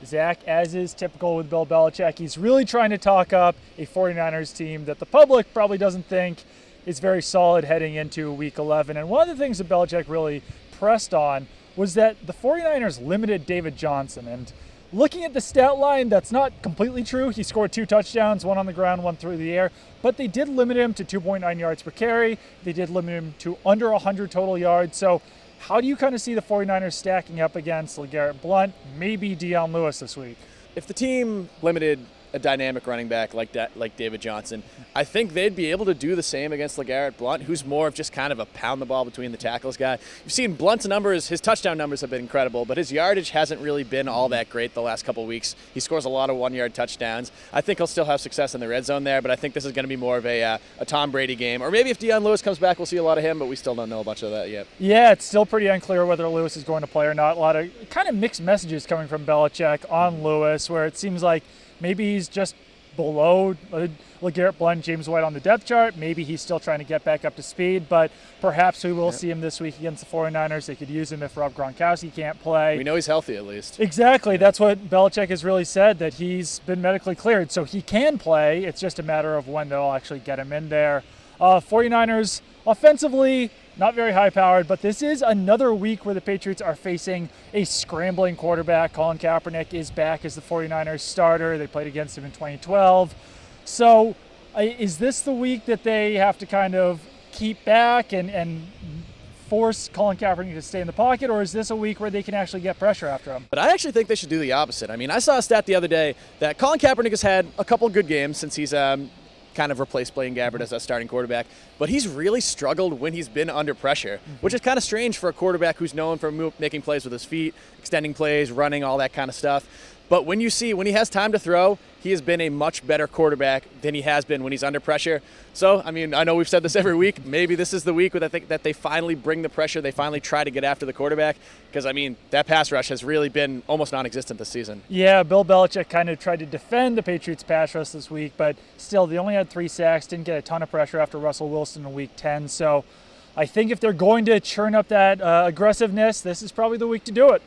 Zach, as is typical with Bill Belichick, he's really trying to talk up a 49ers team that the public probably doesn't think is very solid heading into Week 11. And one of the things that Belichick really pressed on was that the 49ers limited David Johnson. And looking at the stat line, that's not completely true. He scored 2 touchdowns, one on the ground, one through the air. But they did limit him to 2.9 yards per carry. They did limit him to under 100 total yards. So how do you kind of see the 49ers stacking up against LeGarrette Blount, maybe Dion Lewis this week? If the team limited a dynamic running back like David Johnson, I think they'd be able to do the same against LeGarrette Blount, who's more of just kind of a pound the ball between the tackles guy. You've seen Blunt's numbers, his touchdown numbers have been incredible, but his yardage hasn't really been all that great the last couple of weeks. He scores a lot of 1-yard touchdowns. I think he'll still have success in the red zone there, but I think this is going to be more of a Tom Brady game. Or maybe if Dion Lewis comes back, we'll see a lot of him, but we still don't know much of that yet. Yeah, it's still pretty unclear whether Lewis is going to play or not. A lot of kind of mixed messages coming from Belichick on Lewis, where it seems like maybe he's just below LeGarrette Blount, James White on the depth chart. Maybe he's still trying to get back up to speed, but perhaps we will see him this week against the 49ers. They could use him if Rob Gronkowski can't play. We know he's healthy at least. Exactly. That's what Belichick has really said, that he's been medically cleared, so he can play. It's just a matter of when they'll actually get him in there. 49ers offensively, not very high-powered, but this is another week where the Patriots are facing a scrambling quarterback. Colin Kaepernick is back as the 49ers starter. They played against him in 2012. So is this the week that they have to kind of keep back and force Colin Kaepernick to stay in the pocket, or is this a week where they can actually get pressure after him? But I actually think they should do the opposite. I mean, I saw a stat the other day that Colin Kaepernick has had a couple good games since he's kind of replaced Blaine Gabbert as a starting quarterback, but he's really struggled when he's been under pressure, which is kind of strange for a quarterback who's known for making plays with his feet, extending plays, running, all that kind of stuff. But when he has time to throw, he has been a much better quarterback than he has been when he's under pressure. So, I mean, I know we've said this every week. Maybe this is the week where I think that they finally bring the pressure. They finally try to get after the quarterback because, I mean, that pass rush has really been almost non-existent this season. Yeah, Bill Belichick kind of tried to defend the Patriots' pass rush this week, but still, they only had 3 sacks, didn't get a ton of pressure after Russell Wilson in Week 10. So I think if they're going to churn up that aggressiveness, this is probably the week to do it.